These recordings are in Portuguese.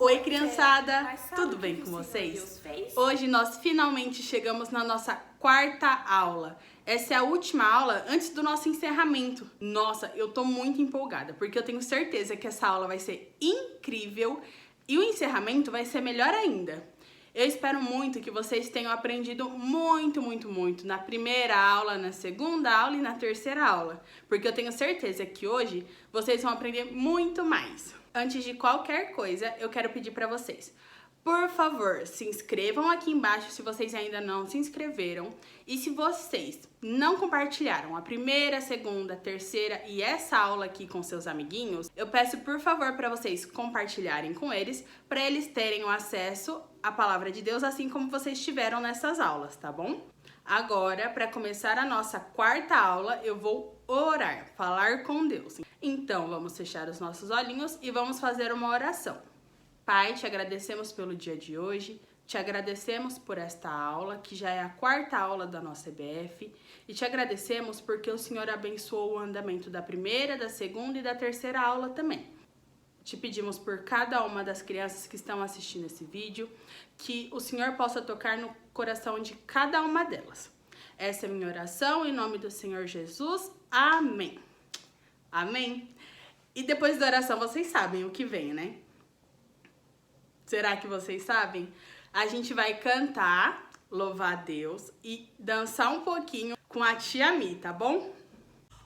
Oi, criançada! Tudo bem com vocês? Hoje nós finalmente chegamos na nossa quarta aula. Essa é a última aula antes do nosso encerramento. Nossa, eu tô muito empolgada, porque eu tenho certeza que essa aula vai ser incrível e o encerramento vai ser melhor ainda. Eu espero muito que vocês tenham aprendido muito na primeira aula, na segunda aula e na terceira aula, porque eu tenho certeza que hoje vocês vão aprender muito mais. Antes de qualquer coisa, eu quero pedir para vocês, por favor, se inscrevam aqui embaixo se vocês ainda não se inscreveram. E se vocês não compartilharam a primeira, segunda, terceira e essa aula aqui com seus amiguinhos, eu peço por favor para vocês compartilharem com eles, para eles terem o acesso à palavra de Deus, assim como vocês tiveram nessas aulas, tá bom? Agora, para começar a nossa quarta aula, eu vou orar, falar com Deus. Então, vamos fechar os nossos olhinhos e vamos fazer uma oração. Pai, te agradecemos pelo dia de hoje, te agradecemos por esta aula, que já é a quarta aula da nossa EBF, e te agradecemos porque o Senhor abençoou o andamento da primeira, da segunda e da terceira aula também. Te pedimos por cada uma das crianças que estão assistindo esse vídeo, que o Senhor possa tocar no coração de cada uma delas. Essa é a minha oração, em nome do Senhor Jesus. Amém. Amém. E depois da oração, vocês sabem o que vem, né? Será que vocês sabem? A gente vai cantar, louvar a Deus e dançar um pouquinho com a tia Mi, tá bom?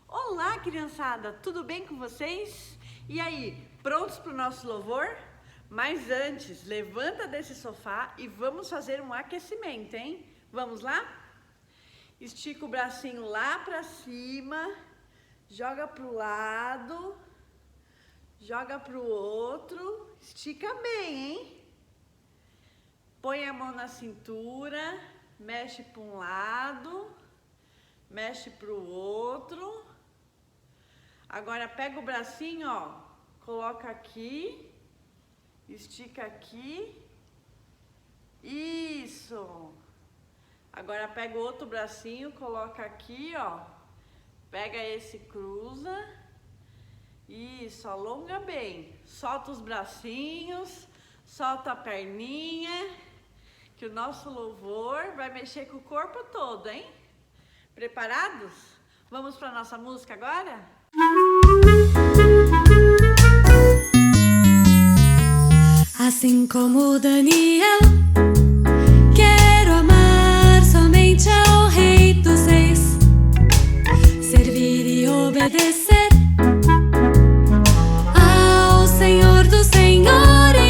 Olá, criançada! Tudo bem com vocês? E aí, prontos para o nosso louvor? Mas antes, levanta desse sofá e vamos fazer um aquecimento, hein? Vamos lá? Estica o bracinho lá para cima, joga para o lado, joga para o outro, estica bem, hein? Põe a mão na cintura, mexe para um lado, mexe para o outro. Agora pega o bracinho, ó, coloca aqui, estica aqui. Isso! Agora pega o outro bracinho, coloca aqui, ó. Pega esse, cruza. Isso, alonga bem. Solta os bracinhos, solta a perninha, que o nosso louvor vai mexer com o corpo todo, hein? Preparados? Vamos para nossa música agora? Assim como Daniel, quero amar somente ao Rei dos Reis, servir e obedecer ao Senhor dos Senhores,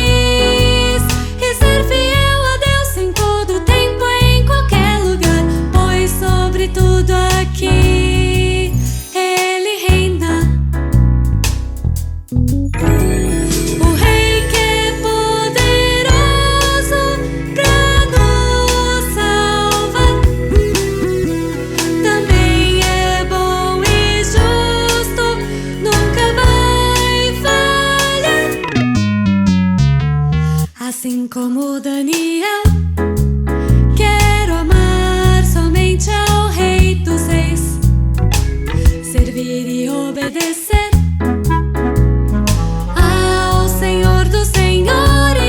e ser fiel a Deus em todo tempo, em qualquer lugar, pois sobre tudo aqui Ele reina. O Rei que é poderoso pra nos salvar, também é bom e justo, nunca vai falhar. Assim como Daniel, quero amar somente ao Rei dos Reis, servir e obedecer ao Senhor dos Senhores,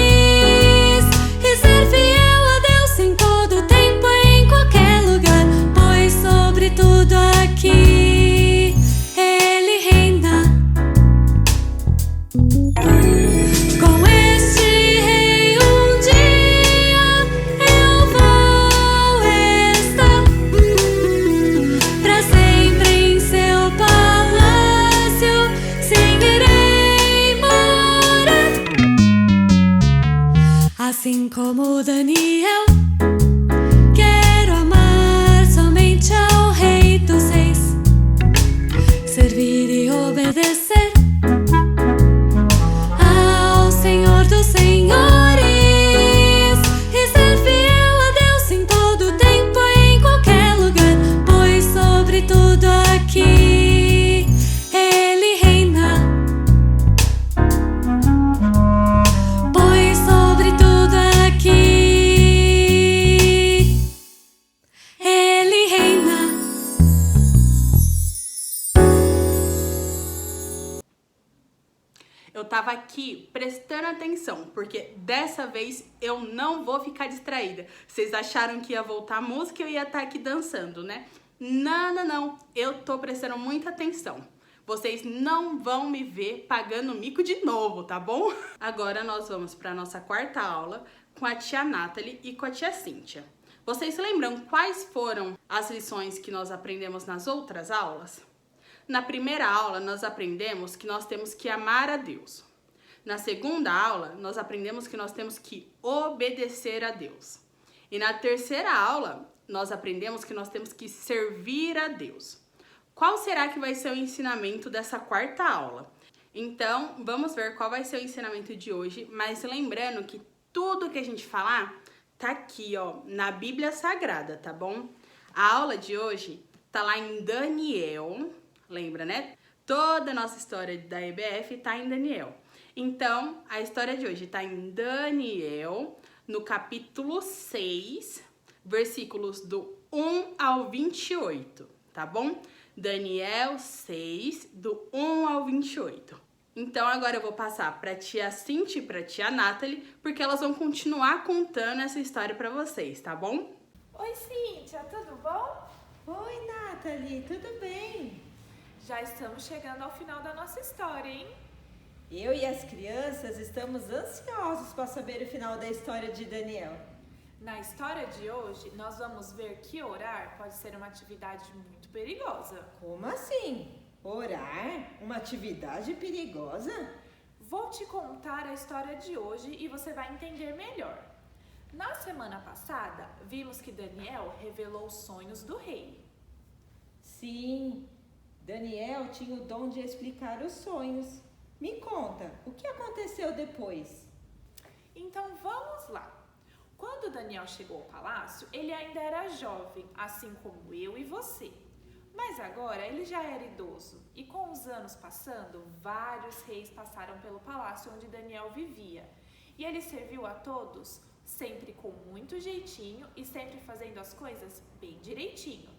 e ser fiel a Deus em todo tempo, em qualquer lugar, pois sobre tudo aqui Ele reina. Com este Rei um dia eu vou estar, pra sempre em seu palácio, sim, irei morar. Assim como Daniel, quero amar somente ao Rei dos Reis, servir e obedecer ao Senhor dos Senhores, e ser fiel a Deus em todo tempo, em qualquer lugar, pois sobre tudo aqui Ele reina. Pois sobre tudo aqui tava aqui prestando atenção, porque dessa vez eu não vou ficar distraída. Vocês acharam que ia voltar a música e eu ia estar aqui dançando, né? Não. Eu tô prestando muita atenção. Vocês não vão me ver pagando mico de novo, tá bom? Agora nós vamos para nossa quarta aula com a tia Nathalie e com a tia Cíntia. Vocês lembram quais foram as lições que nós aprendemos nas outras aulas? Na primeira aula, nós aprendemos que nós temos que amar a Deus. Na segunda aula, nós aprendemos que nós temos que obedecer a Deus. E na terceira aula, nós aprendemos que nós temos que servir a Deus. Qual será que vai ser o ensinamento dessa quarta aula? Então, vamos ver qual vai ser o ensinamento de hoje, mas lembrando que tudo que a gente falar tá aqui, ó, na Bíblia Sagrada, tá bom? A aula de hoje tá lá em Daniel, lembra, né? Toda a nossa história da EBF tá em Daniel. Então, a história de hoje tá em Daniel, no capítulo 6, versículos do 1 ao 28, tá bom? Daniel 6, do 1 ao 28. Então, agora eu vou passar para tia Cíntia e para tia Nathalie, porque elas vão continuar contando essa história para vocês, tá bom? Oi, Cíntia, tudo bom? Oi, Nathalie, tudo bem? Já estamos chegando ao final da nossa história, hein? Eu e as crianças estamos ansiosos para saber o final da história de Daniel. Na história de hoje, nós vamos ver que orar pode ser uma atividade muito perigosa. Como assim? Orar? Uma atividade perigosa? Vou te contar a história de hoje e você vai entender melhor. Na semana passada, vimos que Daniel revelou os sonhos do rei. Sim, Daniel tinha o dom de explicar os sonhos. Me conta, o que aconteceu depois? Então vamos lá. Quando Daniel chegou ao palácio, ele ainda era jovem, assim como eu e você. Mas agora ele já era idoso e com os anos passando, vários reis passaram pelo palácio onde Daniel vivia. E ele serviu a todos sempre com muito jeitinho e sempre fazendo as coisas bem direitinho.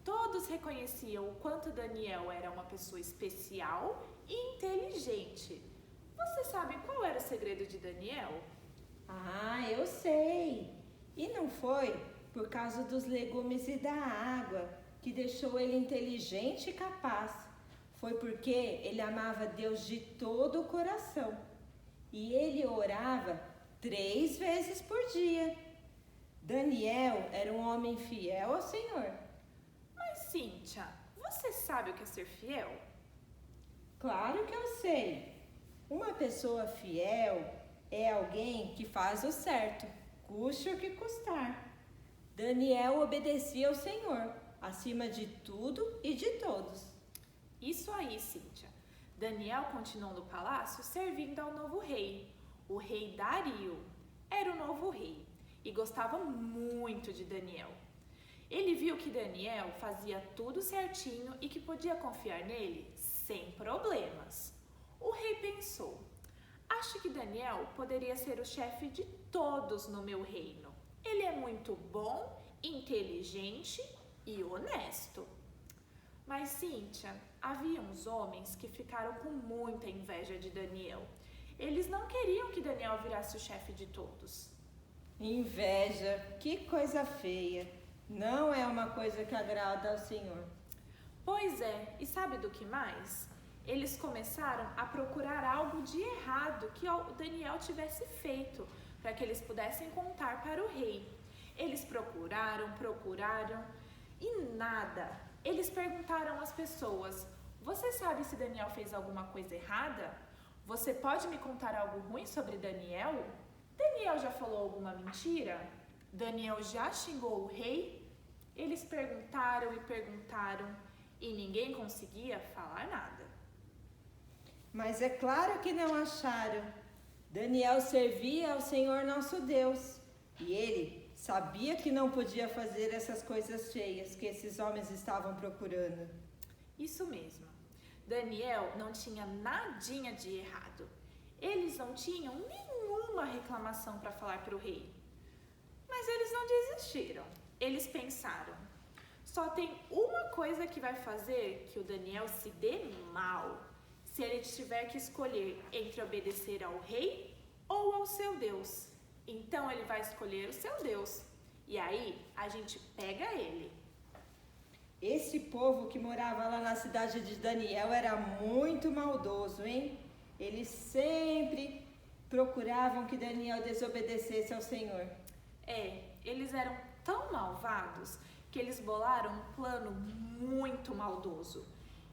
Todos reconheciam o quanto Daniel era uma pessoa especial e inteligente. Você sabe qual era o segredo de Daniel? Ah, eu sei. E não foi por causa dos legumes e da água que deixou ele inteligente e capaz. Foi porque ele amava Deus de todo o coração. E ele orava 3 vezes por dia. Daniel era um homem fiel ao Senhor. Mas, Cíntia, você sabe o que é ser fiel? Claro que eu sei. Uma pessoa fiel é alguém que faz o certo, custe o que custar. Daniel obedecia ao Senhor, acima de tudo e de todos. Isso aí, Cíntia. Daniel continuou no palácio servindo ao novo rei. O rei Dario era o novo rei e gostava muito de Daniel. Ele viu que Daniel fazia tudo certinho e que podia confiar nele sem problemas. O rei pensou: acho que Daniel poderia ser o chefe de todos no meu reino. Ele é muito bom, inteligente e honesto. Mas, Cíntia, havia uns homens que ficaram com muita inveja de Daniel. Eles não queriam que Daniel virasse o chefe de todos. Inveja, que coisa feia. Não é uma coisa que agrada ao Senhor. Pois é, e sabe do que mais? Eles começaram a procurar algo de errado que Daniel tivesse feito, para que eles pudessem contar para o rei. Eles procuraram e nada. Eles perguntaram às pessoas: você sabe se Daniel fez alguma coisa errada? Você pode me contar algo ruim sobre Daniel? Daniel já falou alguma mentira? Daniel já xingou o rei? Eles perguntaram e ninguém conseguia falar nada. Mas é claro que não acharam. Daniel servia ao Senhor nosso Deus. E ele sabia que não podia fazer essas coisas feias que esses homens estavam procurando. Isso mesmo. Daniel não tinha nadinha de errado. Eles não tinham nenhuma reclamação para falar para o rei. Mas eles não desistiram. Eles pensaram: só tem uma coisa que vai fazer que o Daniel se dê mal. se ele tiver que escolher entre obedecer ao rei ou ao seu Deus. Então ele vai escolher o seu Deus. E aí a gente pega ele. Esse povo que morava lá na cidade de Daniel era muito maldoso, hein? Eles sempre procuravam que Daniel desobedecesse ao Senhor. Eles eram tão malvados que eles bolaram um plano muito maldoso.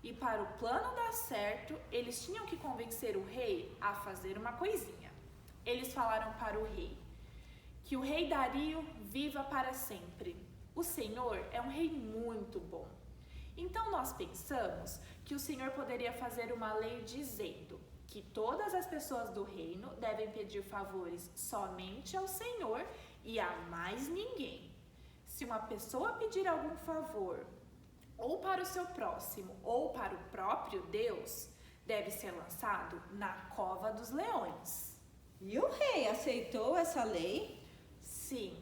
E para o plano dar certo, eles tinham que convencer o rei a fazer uma coisinha. Eles falaram para o rei que o rei Dario viva para sempre. O Senhor é um rei muito bom. Então nós pensamos que o Senhor poderia fazer uma lei dizendo que todas as pessoas do reino devem pedir favores somente ao Senhor e a mais ninguém. Se uma pessoa pedir algum favor, ou para o seu próximo, ou para o próprio Deus, deve ser lançado na cova dos leões. E o rei aceitou essa lei? Sim,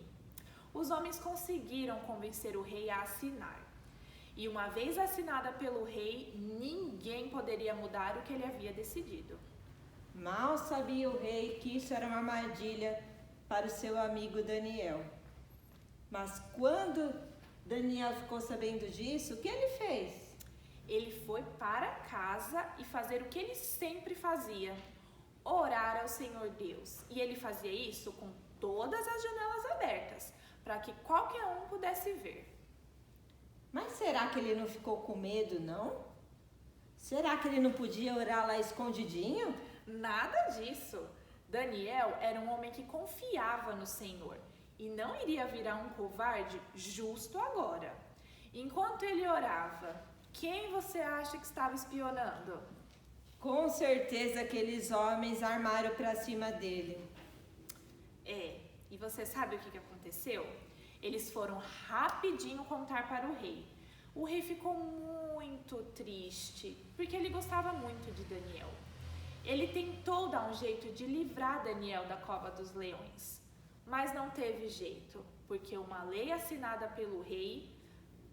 os homens conseguiram convencer o rei a assinar. E uma vez assinada pelo rei, ninguém poderia mudar o que ele havia decidido. Mal sabia o rei que isso era uma armadilha para o seu amigo Daniel. Mas quando Daniel ficou sabendo disso, o que ele fez? Ele foi para casa e fazer o que ele sempre fazia: orar ao Senhor Deus. E ele fazia isso com todas as janelas abertas, para que qualquer um pudesse ver. Mas será que ele não ficou com medo, não? Será que ele não podia orar lá escondidinho? Nada disso. Daniel era um homem que confiava no Senhor e não iria virar um covarde justo agora. Enquanto ele orava, quem você acha que estava espionando? Com certeza aqueles homens armaram para cima dele. E você sabe o que aconteceu? Eles foram rapidinho contar para o rei. O rei ficou muito triste, porque ele gostava muito de Daniel. Ele tentou dar um jeito de livrar Daniel da cova dos leões, mas não teve jeito, porque uma lei assinada pelo rei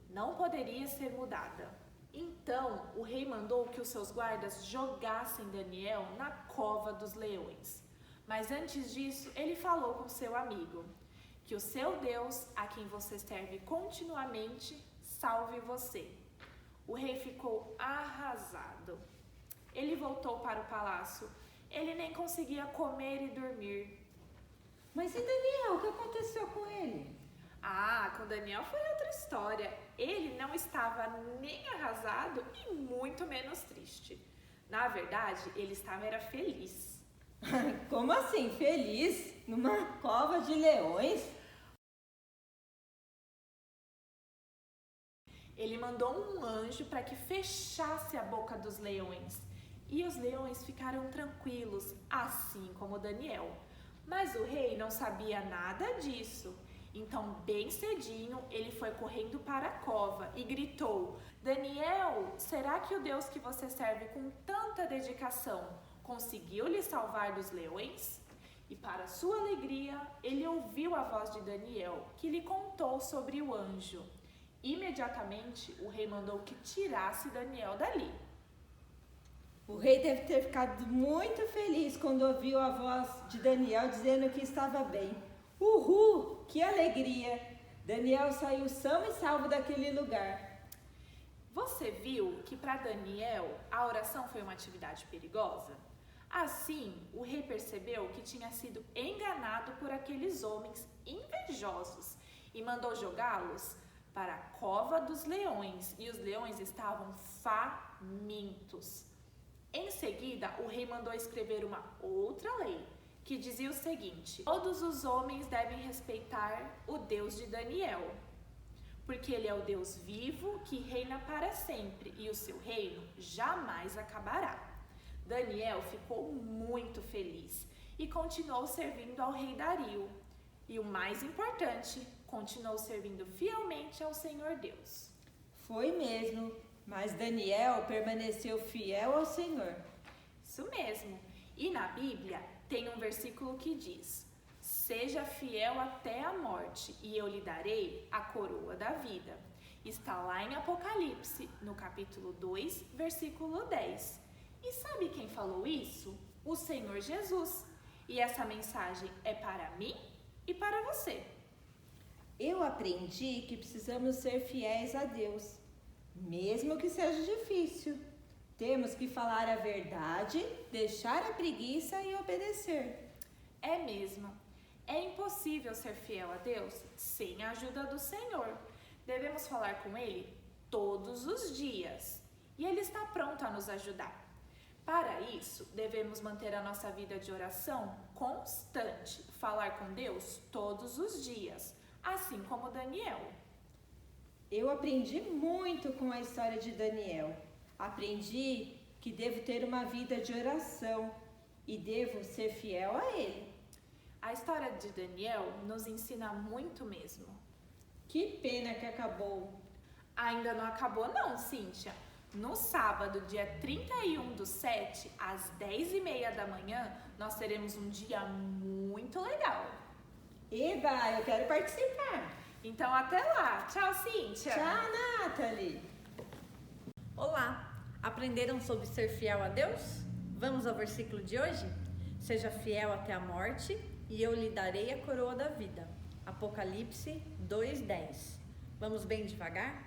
não poderia ser mudada. Então, o rei mandou que os seus guardas jogassem Daniel na cova dos leões. Mas antes disso, ele falou com seu amigo: que o seu Deus, a quem você serve continuamente, salve você. O rei ficou arrasado. Ele voltou para o palácio. Ele nem conseguia comer e dormir. Mas e Daniel? O que aconteceu com ele? Com Daniel foi outra história. Ele não estava nem arrasado e muito menos triste. Na verdade, ele estava feliz. Como assim, feliz? Numa cova de leões? Ele mandou um anjo para que fechasse a boca dos leões. E os leões ficaram tranquilos, assim como Daniel. Mas o rei não sabia nada disso. Então, bem cedinho, ele foi correndo para a cova e gritou: Daniel, será que o Deus que você serve com tanta dedicação conseguiu lhe salvar dos leões? E para sua alegria, ele ouviu a voz de Daniel, que lhe contou sobre o anjo. Imediatamente, o rei mandou que tirasse Daniel dali. O rei deve ter ficado muito feliz quando ouviu a voz de Daniel dizendo que estava bem. Uhul! Que alegria! Daniel saiu são e salvo daquele lugar. Você viu que para Daniel a oração foi uma atividade perigosa? Assim, o rei percebeu que tinha sido enganado por aqueles homens invejosos e mandou jogá-los para a cova dos leões, e os leões estavam famintos. Em seguida, o rei mandou escrever uma outra lei, que dizia o seguinte: todos os homens devem respeitar o Deus de Daniel, porque ele é o Deus vivo que reina para sempre, e o seu reino jamais acabará. Daniel ficou muito feliz e continuou servindo ao rei Dario. E o mais importante, continuou servindo fielmente ao Senhor Deus. Foi mesmo, mas Daniel permaneceu fiel ao Senhor. Isso mesmo. E na Bíblia tem um versículo que diz: seja fiel até a morte, e eu lhe darei a coroa da vida. Está lá em Apocalipse, no capítulo 2, versículo 10. E sabe quem falou isso? O Senhor Jesus. E essa mensagem é para mim e para você. Eu aprendi que precisamos ser fiéis a Deus, mesmo que seja difícil. Temos que falar a verdade, deixar a preguiça e obedecer. É mesmo. É impossível ser fiel a Deus sem a ajuda do Senhor. Devemos falar com Ele todos os dias. E Ele está pronto a nos ajudar. Para isso, devemos manter a nossa vida de oração constante. Falar com Deus todos os dias, assim como Daniel. Eu aprendi muito com a história de Daniel. Aprendi que devo ter uma vida de oração e devo ser fiel a Ele. A história de Daniel nos ensina muito mesmo. Que pena que acabou. Ainda não acabou não, Cíntia. No sábado, dia 31/7, às 10h30 da manhã, nós teremos um dia muito legal. Eba, eu quero participar. Então até lá. Tchau, Cíntia. Tchau, Nathalie. Olá! Aprenderam sobre ser fiel a Deus? Vamos ao versículo de hoje? Seja fiel até a morte e eu lhe darei a coroa da vida. Apocalipse 2:10. Vamos bem devagar?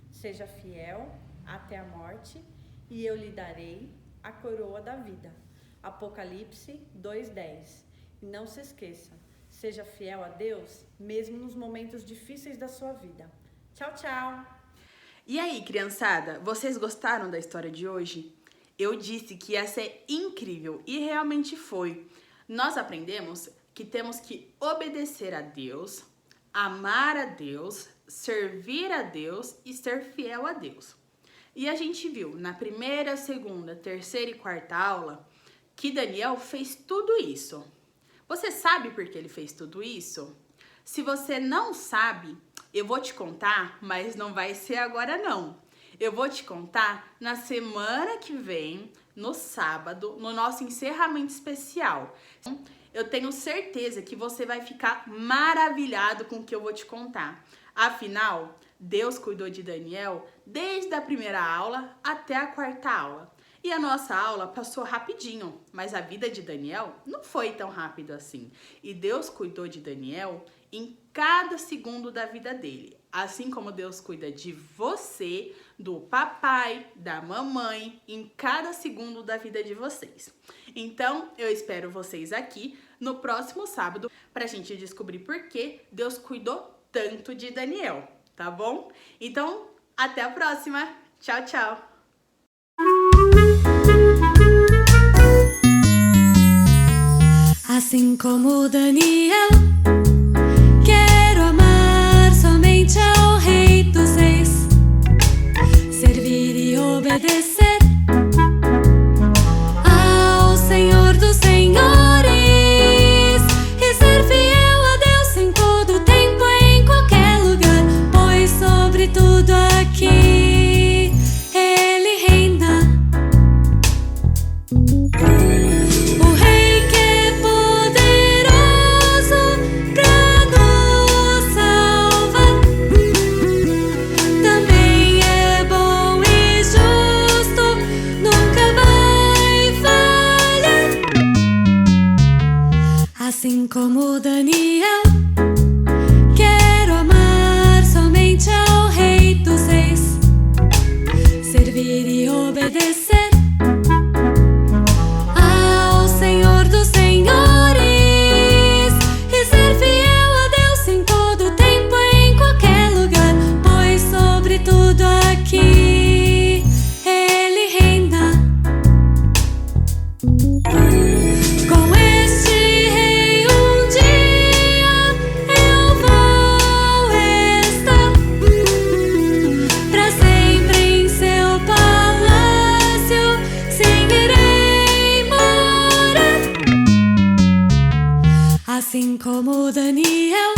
Seja fiel até a morte e eu lhe darei a coroa da vida. Apocalipse 2:10. E não se esqueça, seja fiel a Deus mesmo nos momentos difíceis da sua vida. Tchau, tchau! E aí, criançada, vocês gostaram da história de hoje? Eu disse que ia ser incrível e realmente foi. Nós aprendemos que temos que obedecer a Deus, amar a Deus, servir a Deus e ser fiel a Deus. E a gente viu na primeira, segunda, terceira e quarta aula que Daniel fez tudo isso. Você sabe por que ele fez tudo isso? Se você não sabe, eu vou te contar, mas não vai ser agora não. Eu vou te contar na semana que vem, no sábado, no nosso encerramento especial. Eu tenho certeza que você vai ficar maravilhado com o que eu vou te contar. Afinal, Deus cuidou de Daniel desde a primeira aula até a quarta aula. E a nossa aula passou rapidinho, mas a vida de Daniel não foi tão rápido assim. E Deus cuidou de Daniel em cada segundo da vida dele. Assim como Deus cuida de você, do papai, da mamãe, em cada segundo da vida de vocês. Então, eu espero vocês aqui no próximo sábado para a gente descobrir por que Deus cuidou tanto de Daniel, tá bom? Então, até a próxima. Tchau, tchau. Assim como Daniel, quero amar somente ao Rei dos Reis, servir e obedecer ao Senhor dos Senhores e ser fiel a Deus em todo tempo e em qualquer lugar, pois sobre tudo aqui Ele reina. O Rei que é poderoso pra nos salvar, também é bom e justo, nunca vai falhar. Assim como Daniel, quero amar somente ao Rei dos Reis, servir e obedecer ao Senhor dos Senhores e ser fiel a Deus em todo tempo e em qualquer lugar, pois sobre tudo aqui Ele reina. Com este Rei um dia eu vou estar pra sempre em seu palácio, sim, irei morar. Assim como Daniel,